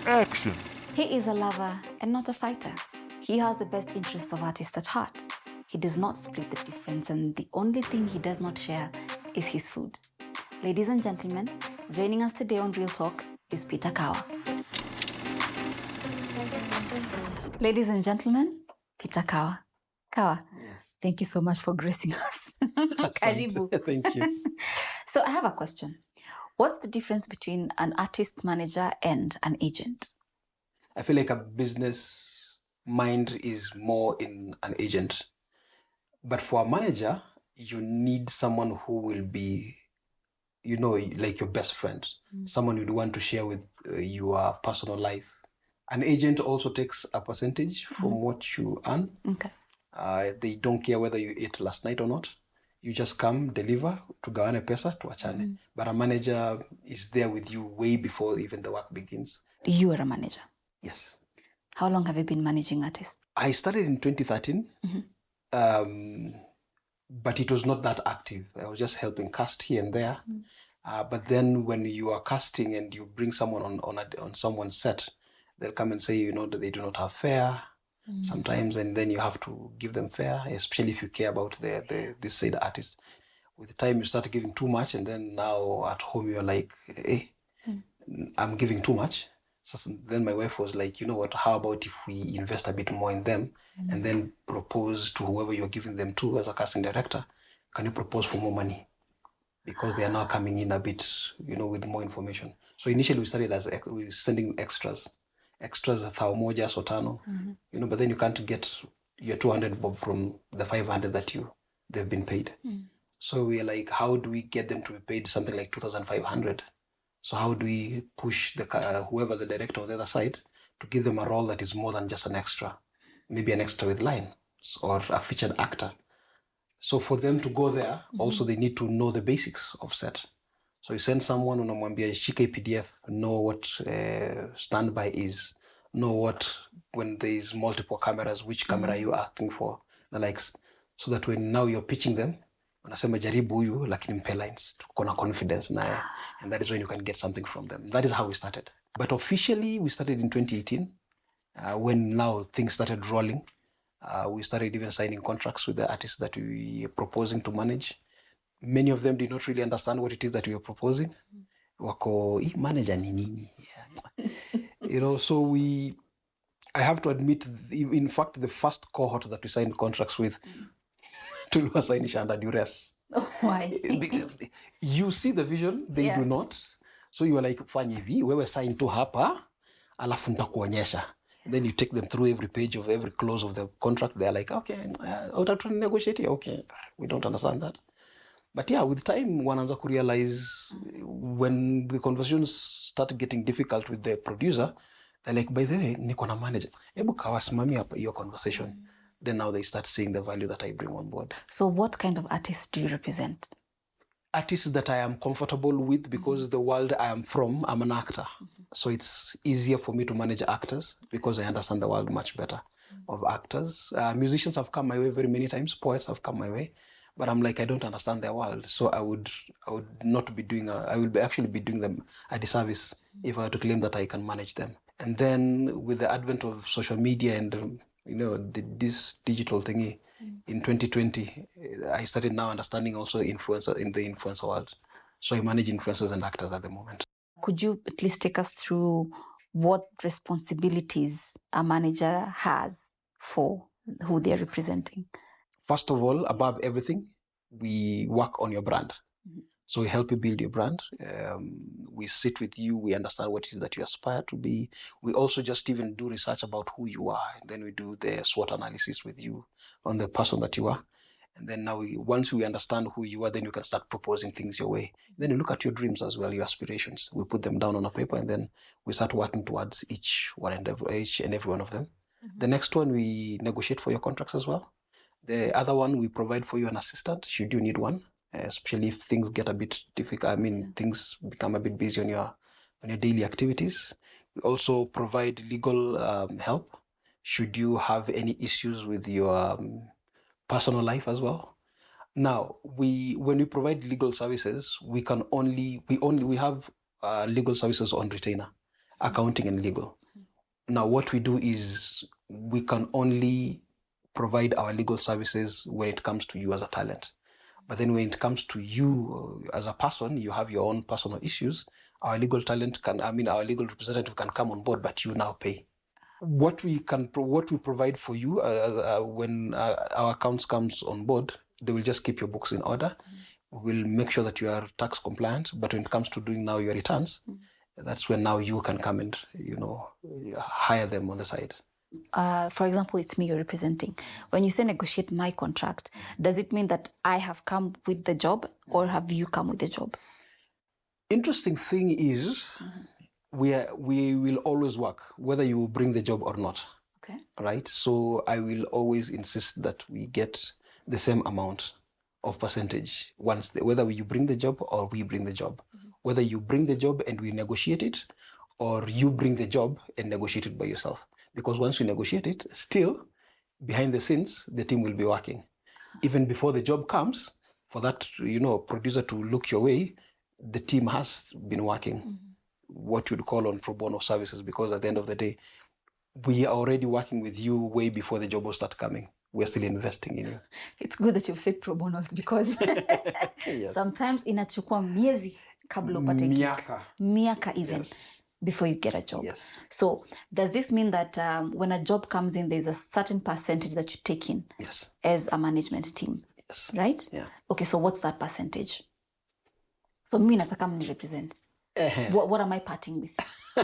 Action! He is a lover and not a fighter. He has the best interests of artists at heart. He does not split the difference, and the only thing he does not share is his food. Ladies and gentlemen, joining us today on Real Talk is Peter Kawa. Ladies and gentlemen, Peter Kawa. Kawa, Yes. thank you so much for gracing us. Karibu. Thank you. So I have a question. What's the difference between an artist manager and an agent? I feel like a business mind is more in an agent. But for a manager, you need someone who will be, like your best friend, someone you'd want to share with your personal life. An agent also takes a percentage from what you earn. Okay. They don't care whether you ate last night or not. You just come, deliver, tugawane pesa, tuachane. But a manager is there with you way before even the work begins. You are a manager. Yes. How long have you been managing artists? I started in 2013, but it was not that active. I was just helping cast here and there. But then when you are casting and you bring someone on someone's set, they'll come and say, that they do not have fare sometimes, and then you have to give them fare, especially if you care about this said artist. With time, you start giving too much, and then now at home, you're like, hey, I'm giving too much. So then my wife was like, you know what, how about if we invest a bit more in them and then propose to whoever you're giving them to as a casting director, can you propose for more money? Because they are now coming in a bit, with more information. So initially we started as we sending extras 1,000 sotano, but then you can't get your 200 bob from the 500 that they've been paid. So we're like, how do we get them to be paid something like 2,500? So how do we push whoever the director on the other side to give them a role that is more than just an extra, maybe an extra with lines or a featured actor? So for them to go there, also they need to know the basics of set. So you send someone unamwambia shika PDF, know what standby is, know what, when there is multiple cameras, which camera you are acting for, the likes, so that when now you're pitching them, unasema jaribu huyu lakini mpe lines, tuko na confidence naye, and that is when you can get something from them. That is how we started. But officially we started in 2018, when now things started rolling. We started even signing contracts with the artists that we are proposing to manage. Many of them did not really understand what it is that we are proposing. Wako, manager ni nini? So I have to admit, in fact, the first cohort that we signed contracts with, tuliwasainisha under duress. Why? You see the vision, they do not. So you are like, fanya hivi, wewe sign tu hapa, alafu nitakuonyesha. Then you take them through every page of every clause of the contract. They're like, okay, to negotiate. Okay, we don't understand that. But yeah, with time, wanaanza to realize when the conversations start getting difficult with the producer, they're like, by the way, niko na manager. Ebu kawasimamia your conversation. Then now they start seeing the value that I bring on board. So what kind of artists do you represent? Artists that I am comfortable with, because the world I am from, I'm an actor. So it's easier for me to manage actors because I understand the world much better of actors. Musicians have come my way very many times. Poets have come my way. But I'm like, I don't understand their world. So I would not be doing, I will actually be doing them a disservice if I were to claim that I can manage them. And then with the advent of social media and, this digital thingy, in 2020, I started now understanding also influencer in the influencer world. So I manage influencers and actors at the moment. Could you at least take us through what responsibilities a manager has for who they're representing? First of all, above everything, we work on your brand. So we help you build your brand. We sit with you. We understand what it is that you aspire to be. We also just even do research about who you are. And then we do the SWOT analysis with you on the person that you are. And then now, once we understand who you are, then you can start proposing things your way. Then you look at your dreams as well, your aspirations. We put them down on a paper, and then we start working towards each and every one of them. The next one, we negotiate for your contracts as well. The other one, we provide for you an assistant, should you need one, especially if things get a bit difficult. Things become a bit busy on your daily activities. We also provide legal help, should you have any issues with your personal life as well. Now, when we provide legal services, we have legal services on retainer. accounting and legal. Now, what we do is we can only provide our legal services when it comes to you as a talent. But then when it comes to you as a person, you have your own personal issues. Our legal our legal representative can come on board, but you now pay. What we provide for you when our accounts comes on board, they will just keep your books in order. We'll make sure that you are tax compliant. But when it comes to doing now your returns, that's when now you can come and hire them on the side. For example, it's me you're representing. When you say negotiate my contract, does it mean that I have come with the job, or have you come with the job? Interesting thing is, we will always work whether you bring the job or not. Okay. Right. So I will always insist that we get the same amount of percentage whether you bring the job or we bring the job. Whether you bring the job and we negotiate it, or you bring the job and negotiate it by yourself. Because once we negotiate it, still behind the scenes, the team will be working. Even before the job comes, for that producer to look your way, the team has been working. What you'd call on pro bono services, because at the end of the day, we are already working with you way before the job will start coming. We're still investing in you. It's good that you've said pro bono, because Yes. sometimes inachukua miezi kabla upate miaka even. Yes. Before you get a job. Yes. So does this mean that when a job comes in, there's a certain percentage that you take in? Yes. As a management team? Yes. Right? Yeah. Okay, so what's that percentage? So mimi nataka mnirepresent. What am I parting with?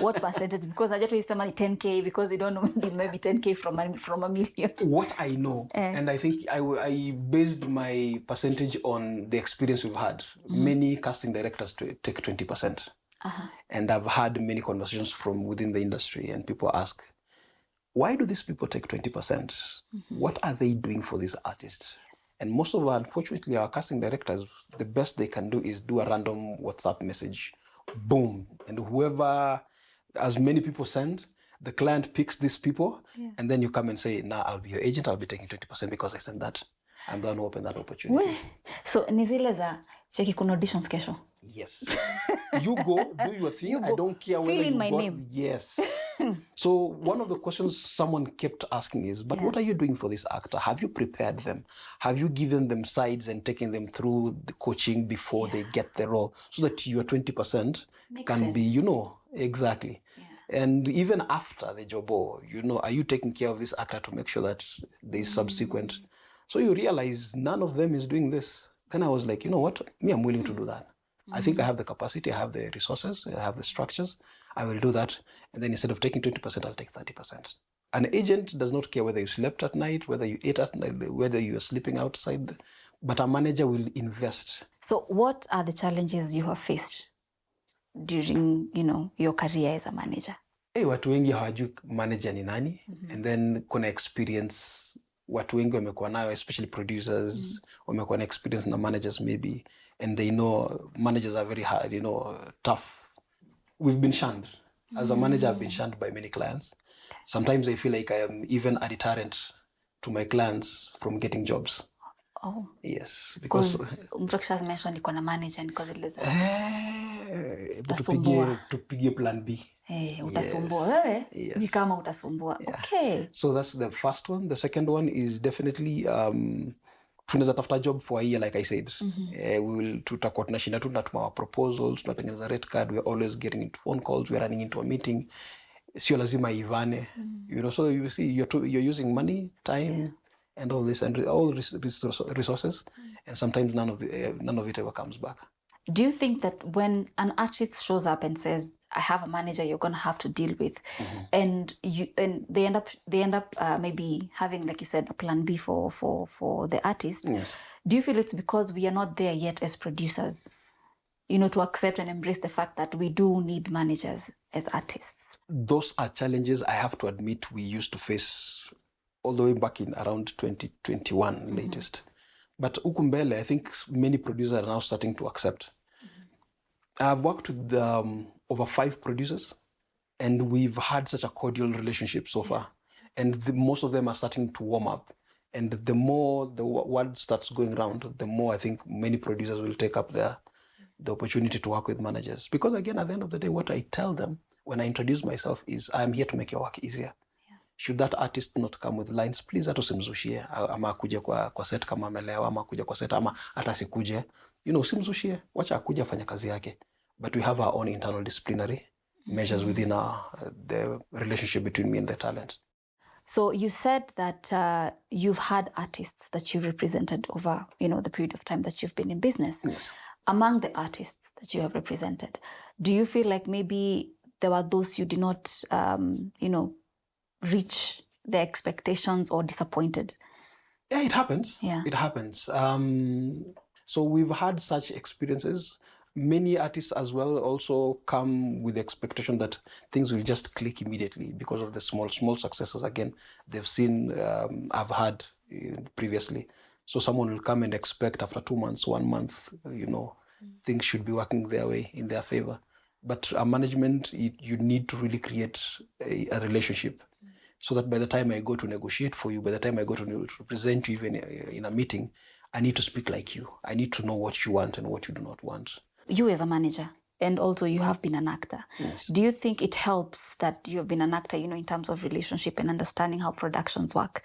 What percentage? Because I just say money 10K, because you don't know, maybe 10K from a million. What I know, and I think I based my percentage on the experience we've had. Many casting directors take 20%. And I've had many conversations from within the industry, and people ask, why do these people take 20%? What are they doing for these artists? Yes. And most of unfortunately, our casting directors, the best they can do is do a random WhatsApp message. Boom. And whoever, as many people send, the client picks these people, and then you come and say, nah, I'll be your agent, I'll be taking 20% because I sent that. I'm the one who opened that opportunity. So ni zile za cheki kuna auditions kesho. Yes. You go, do your thing. I don't care whether fill in you my got... name. Yes. So one of the questions someone kept asking is, but what are you doing for this actor? Have you prepared them? Have you given them sides and taken them through the coaching before they get the role, so that your 20% can sense. be, exactly. Yeah. And even after the job, are you taking care of this actor to make sure that there's subsequent? So you realize none of them is doing this. Then I was like, you know what? Me, I'm willing to do that. I think I have the capacity, I have the resources, I have the structures. I will do that. And then instead of taking 20%, I'll take 30%. An agent does not care whether you slept at night, whether you ate at night, whether you are sleeping outside, but a manager will invest. So what are the challenges you have faced during, your career as a manager? Watu wengi hawajui manager ni nani. And then kuna experience watu wengi wamekuwa nayo, especially producers, wamekuwa na experience na managers maybe, and they know managers are very hard, tough. We've been shunned. As a manager, I've been shunned by many clients. Sometimes I feel like I am even a deterrent to my clients from getting jobs. Oh. Yes, because mtokisha mention niko na manager niko zile za tupige plan B. Utasumbua wewe. Ni kama utasumbua. Okay. So that's the first one. The second one is definitely tunaweza tafuta job for a year, like I said. We will tutakuwa tunashinda tu tunatuma proposals, tunatengeneza red card, we're always getting into phone calls, we're running into a meeting. Sio lazima ivane. So you see you're using money, time, and all this, and all resources, and sometimes none of it ever comes back. Do you think that when an artist shows up and says, I have a manager you're going to have to deal with, and they end up maybe having, like you said, a plan B for the artist? Yes. Do you feel it's because we are not there yet as producers, to accept and embrace the fact that we do need managers as artists? Those are challenges I have to admit we used to face all the way back in around 2021 latest. But huku mbele, I think many producers are now starting to accept. I've worked with over 5 producers, and we've had such a cordial relationship so far. And most of them are starting to warm up. And the more the word starts going around, the more I think many producers will take up the opportunity to work with managers. Because again, at the end of the day, what I tell them, when I introduce myself is I'm here to make your work easier. Should that artist not come with lines, please hata usimzushie, ama akuje kwa set kama amelewa, ama akuje kwa set, ama hata sikuje, usimzushie, wacha akuje afanye kazi yake. But we have our own internal disciplinary measures within the relationship between me and the talent. So you said that you've had artists that you represented over, the period of time that you've been in business. Yes. Among the artists that you have represented, do you feel like maybe there were those you did not, reach their expectations or disappointed? Yeah, it happens. Yeah. It happens. So we've had such experiences. Many artists as well also come with the expectation that things will just click immediately because of the small successes again they've seen I've had previously. So someone will come and expect after 2 months, 1 month, things should be working their way in their favor. But management, you need to really create a relationship so that by the time I go to negotiate for you, by the time I go to represent you even in a meeting, I need to speak like you. I need to know what you want and what you do not want. You as a manager, and also you have been an actor. Yes. Do you think it helps that you have been an actor, in terms of relationship and understanding how productions work?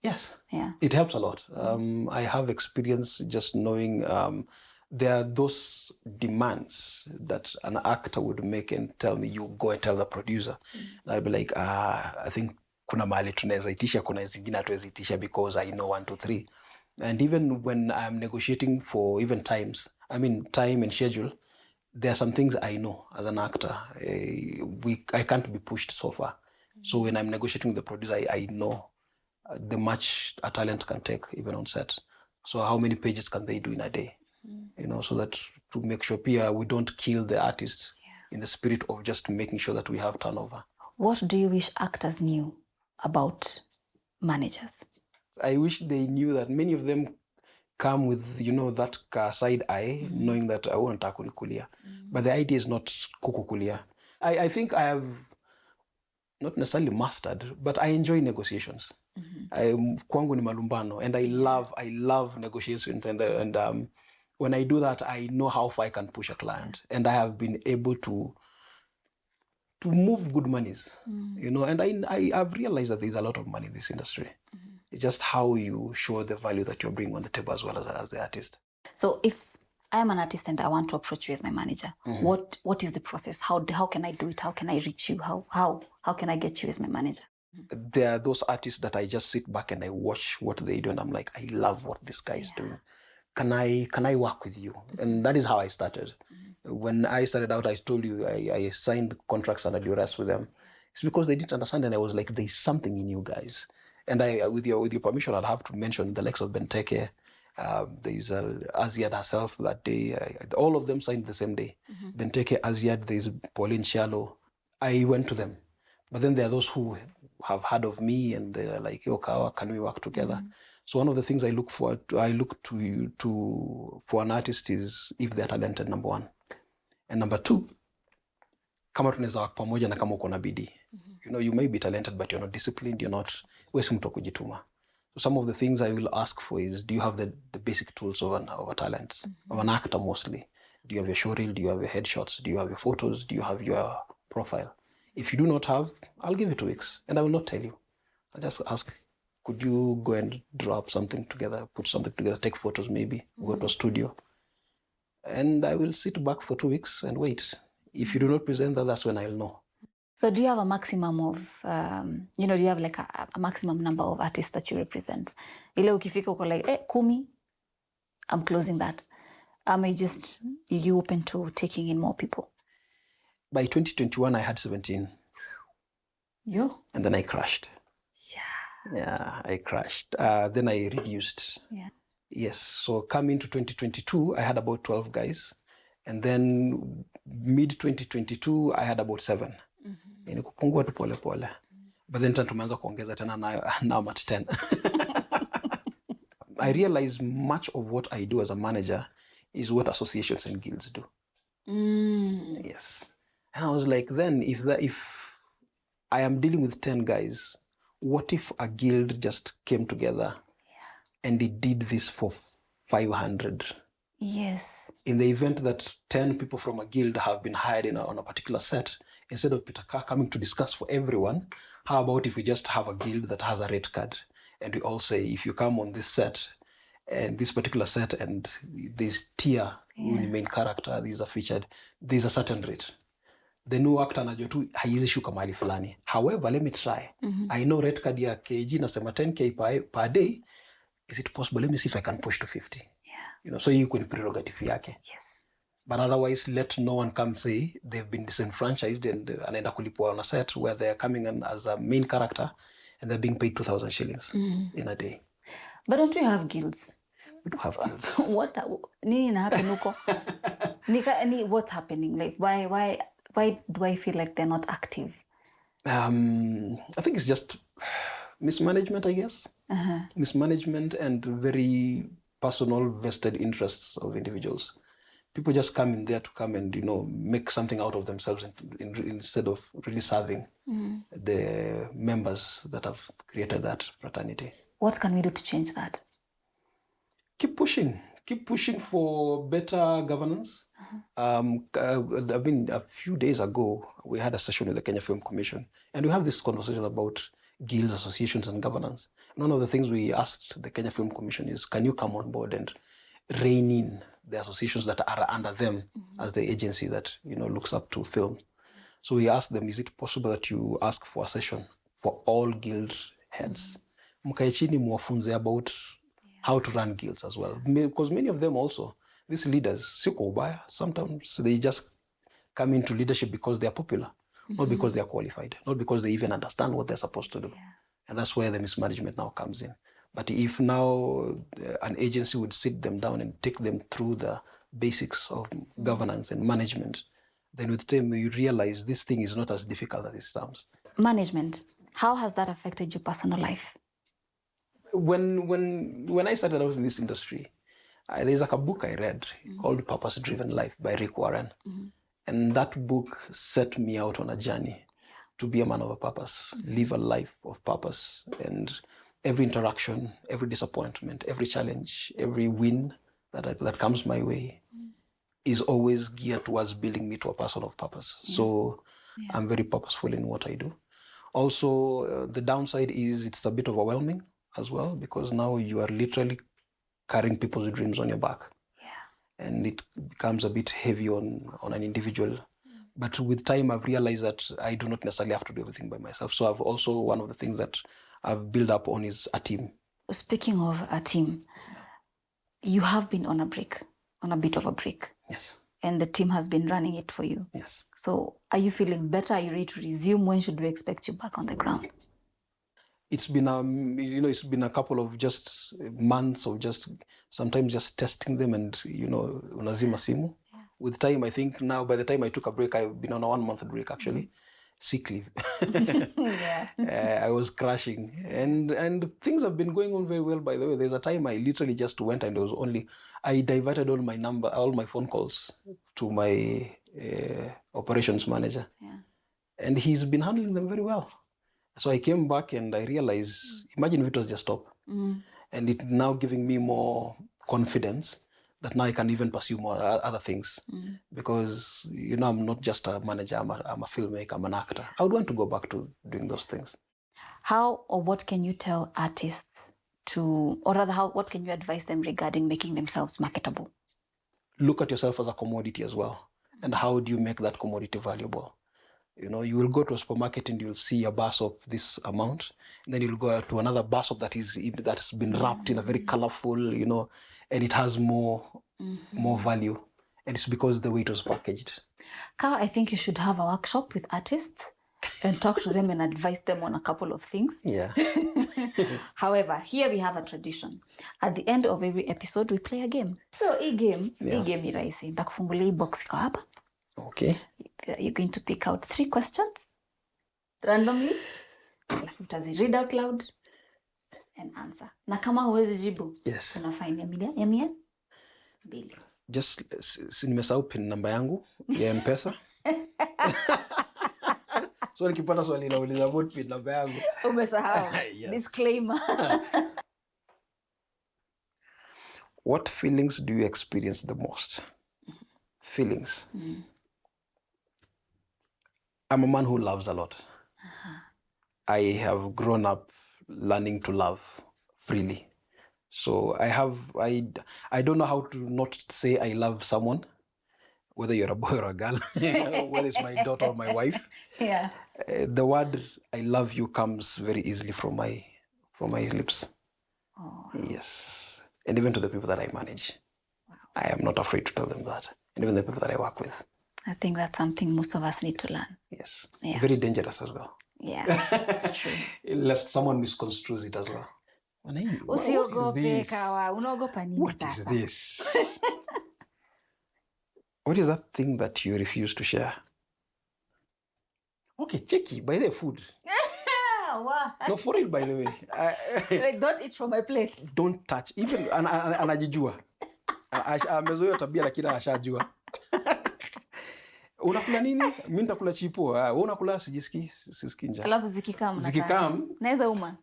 Yes. Yeah. It helps a lot. I have experience just knowing there are those demands that an actor would make and tell me, you go and tell the producer. And I'll be like, I think kuna mahali tunaweza itisha, kuna zingine hatuwezi itisha because I know 1, 2, 3. And even when I'm negotiating for even time and schedule, there are some things I know as an actor. I can't be pushed so far. So when I'm negotiating with the producer, I know the much a talent can take even on set. So how many pages can they do in a day? So that to make sure we don't kill the artist in the spirit of just making sure that we have turnover. What do you wish actors knew about managers? I wish they knew that many of them come with, that side eye, knowing that I want to kunikulia. But the idea is not kukukulia. I think I have not necessarily mastered, but I enjoy negotiations. Kwangu ni malumbano, and I love negotiations, and when I do that, I know how far I can push a client, and I have been able to move good monies, and I've realized that there's a lot of money in this industry. It's just how you show the value that you're bringing on the table as well as the artist. So if I am an artist and I want to approach you as my manager, what is the process? How can I do it? How can I reach you? How can I get you as my manager? There are those artists that I just sit back and I watch what they do, and I'm like, I love what this guy is doing. Can I work with you? And that is how I started. When I started out, I told you I signed contracts under duress with them. It's because they didn't understand, and I was like, there's something in you guys. And I, with your permission, I'll have to mention the likes of Benteke. There's Aziad herself that day. All of them signed the same day. Benteke, Aziad, there's Pauline Shallow. I went to them. But then there are those who have heard of me and they're like, yo, Kawa, can we work together? So one of the things I look to for an artist is if they're talented, number one. And number two, kama tunaweza work pamoja na kama uko na bidii. You may be talented, but you're not disciplined, wewe si mtu wa kujituma. So some of the things I will ask for is, do you have the basic tools of a talent, of an actor mostly? Do you have your showreel? Do you have your headshots? Do you have your photos? Do you have your profile? If you do not have, I'll give you 2 weeks and I will not tell you. I'll just ask, could you go and draw up something together, put something together, take photos maybe, go to a studio. And I will sit back for 2 weeks and wait. If you do not present that, that's when I'll know. So do you have a maximum of, do you have like a maximum number of artists that you represent? Ile ukifika uko like, 10, I'm closing that. You open to taking in more people? By 2021, I had 17. You? And then I crashed. Yeah, I crashed. Then I reduced. Yeah. Yes, so coming to 2022, I had about 12 guys. And then mid-2022, I had about 7. Yani kupungua tu pole pole. But then tumeanza kuongeza tena now I'm at 10. I realize much of what I do as a manager is what associations and guilds do. Yes. And I was like, then if I am dealing with 10 guys, what if a guild just came together and it did this for 500 Yes. In the event that 10 people from a guild have been hired on a particular set, instead of Peter Carr coming to discuss for everyone, how about if we just have a guild that has a rate card, and we all say, if you come on this set, and this particular set, and this tier, who ni main character, these are featured, there's a certain rate. The new actor anajua tu haiwezi shuka mahali fulani. However, let me try. I know rate card ya KG nasema 10k per day. Is it possible? Let me see if I can push to 50. So you can prerogative yake. Yes. But otherwise, let no one come say they've been disenfranchised and anaenda kulipwa on a set where they're coming in as a main character and they're being paid 2,000 shillings in a day. But don't you have guilds? We do have guilds. Nini na happen huko? What's happening? Like why do I feel like they're not active? I think it's just mismanagement, I guess. Mismanagement and very personal vested interests of individuals. People just come in there to come and make something out of themselves instead of really serving the members that have created that fraternity. What can we do to change that? Keep pushing for better governance. I mean, a few days ago we had a session with the Kenya Film Commission, and we have this conversation about guilds, associations, and governance. And one of the things we asked the Kenya Film Commission is, can you come on board and rein in the associations that are under them as the agency that looks up to film? So we asked them, is it possible that you ask for a session for all guild heads? Mkae chini muwafunze about how to run guilds as well, because many of them also, these leaders, siko ubaya, sometimes they just come into leadership because they are popular, not because they are qualified, not because they even understand what they're supposed to do. And that's where the mismanagement now comes in. But if now an agency would sit them down and take them through the basics of governance and management, then with time you realize this thing is not as difficult as it sounds. Management, how has that affected your personal life? When I started out in this industry, there's like a book I read called Purpose Driven Life by Rick Warren. And that book set me out on a journey to be a man of a purpose, live a life of purpose. And every interaction, every disappointment, every challenge, every win that comes my way is always geared towards building me to a person of purpose. So I'm very purposeful in what I do. Also, the downside is it's a bit overwhelming as well, because now you are literally carrying people's dreams on your back. And it becomes a bit heavy on an individual. But with time, I've realized that I do not necessarily have to do everything by myself. So I've also, one of the things that I've built up on is a team. Speaking of a team, you have been on a bit of a break. Yes. And the team has been running it for you. Yes. So are you feeling better? Are you ready to resume? When should we expect you back on the ground? It's been it's been a couple of just months of just sometimes just testing them and unazima simu. With time, I think now by the time I took a break, I've been on a 1 month break actually, sick leave. I was crashing and things have been going on very well. By the way, there's a time I literally just went and I diverted all my phone calls to my operations manager, and he's been handling them very well. So I came back and I realized, imagine if it was just stop. And it now giving me more confidence that now I can even pursue more other things. Because, I'm not just a manager, I'm a filmmaker, I'm an actor. I would want to go back to doing those things. How or what can you tell artists what can you advise them regarding making themselves marketable? Look at yourself as a commodity as well. And how do you make that commodity valuable? You will go to a supermarket and you'll see a bar soap this amount. And then you'll go to another bar soap that's been wrapped in a very colorful, and it has more value. And it's because the way it was packaged. Kawa, I think you should have a workshop with artists and talk to them and advise them on a couple of things. Yeah. However, here we have a tradition. At the end of every episode, we play a game. So, hii game ni rahisi. Nitakufungulia hii box iko hapa. Okay. You're going to pick out 3 questions randomly. Utazi read out loud and answer. Na kama huwezi jibu, kuna fine ya 100 2. Just nimesahau pin namba yangu ya M-Pesa. So nikipata swali nauliza about pin namba yangu. Umesahau. Disclaimer. What feelings do you experience the most? Feelings. I'm a man who loves a lot. I have grown up learning to love freely. So I don't know how to not say I love someone, whether you're a boy or a girl, whether it's my daughter or my wife. Yeah. The word I love you comes very easily from my lips. Oh, Yes. And even to the people that I manage. Wow. I am not afraid to tell them that. And even the people that I work with. I think that's something most of us need to learn. Yes. Yeah. Very dangerous as well. Yeah, it's true. Lest someone misconstrues it as well. Usiogope, Kawa. Unaogopa nini What is sasa? this? What is that thing that you refuse to share? Okay, checky, by the food. No, for real, by the way. Like, don't eat from my plate. Don't touch. Even anajijua. Amezoea tabia lakini anashajua. Unakula nini? Mimi nitakula chipo. Wewe unakula sisikii njaa. Alafu zikikam. Naweza uma.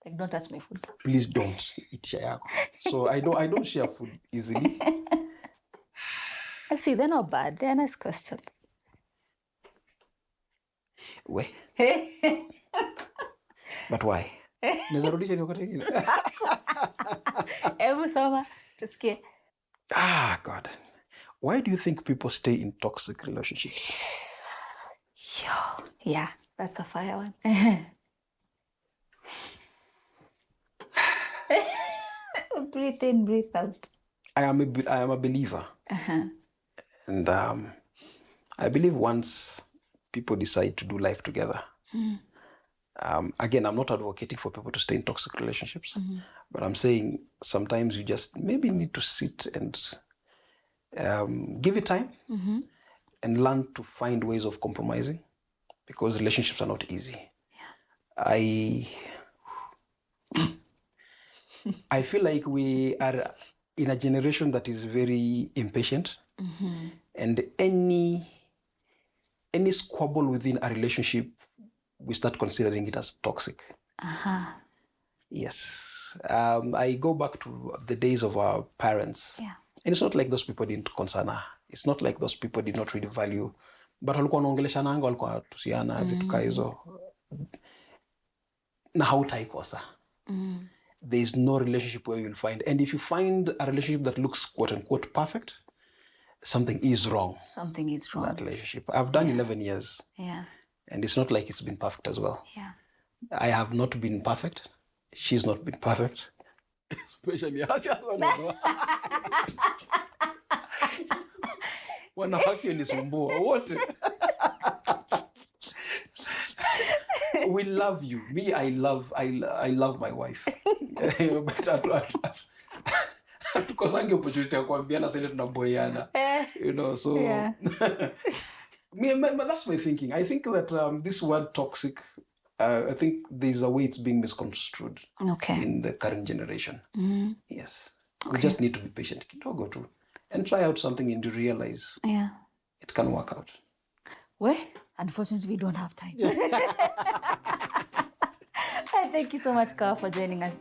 Like, don't touch my food. Please don't eat share yako. So I don't share food easily. I see, they're not bad. They're nice questions. We. But why? Naweza rudisha ni wakati mwingine. Hebu soma tusikie. God. Why do you think people stay in toxic relationships? Yeah, that's a fire one. Breathe in, breathe out. I am a believer. And I believe once people decide to do life together, again, I'm not advocating for people to stay in toxic relationships, but I'm saying sometimes you just maybe need to sit and give it time and learn to find ways of compromising, because relationships are not easy. Yeah. I feel like we are in a generation that is very impatient, and any squabble within a relationship, we start considering it as toxic. Yes. I go back to the days of our parents. Yeah. And it's not like those people didn't concern her. It's not like those people did not really value. But walikuwa wanaongeleshana, walikuwa tusiana, vitu kaa hizo. Na hautaikosa. There is no relationship where you'll find. And if you find a relationship that looks quote unquote perfect, something is wrong. Something is wrong. That relationship. I've done 11 years. Yeah. And it's not like it's been perfect as well. Yeah. I have not been perfect. She's not been perfect. Especially wanawake nisumbua wote. We love you. Me, I love my wife. But tukosange opportunity ya kuambiana sasa tunaboyana. You know, so yeah. That's my thinking. I think that this word toxic, I think there's a way it's being misconstrued in the current generation. Yes. Okay. We just need to be patient kidogo too and try out something and to realize it can work out. Well, unfortunately, we don't have time. Thank you so much, Kawa, for joining us.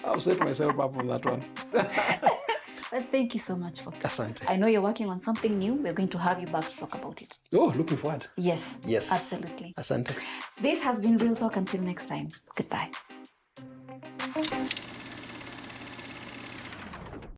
I'll set myself up on that one. But thank you so much for Asante. I know you're working on something new. We're going to have you back to talk about it. Oh, looking forward. Yes. Yes. Absolutely. Asante. This has been Real Talk. Until next time. Goodbye.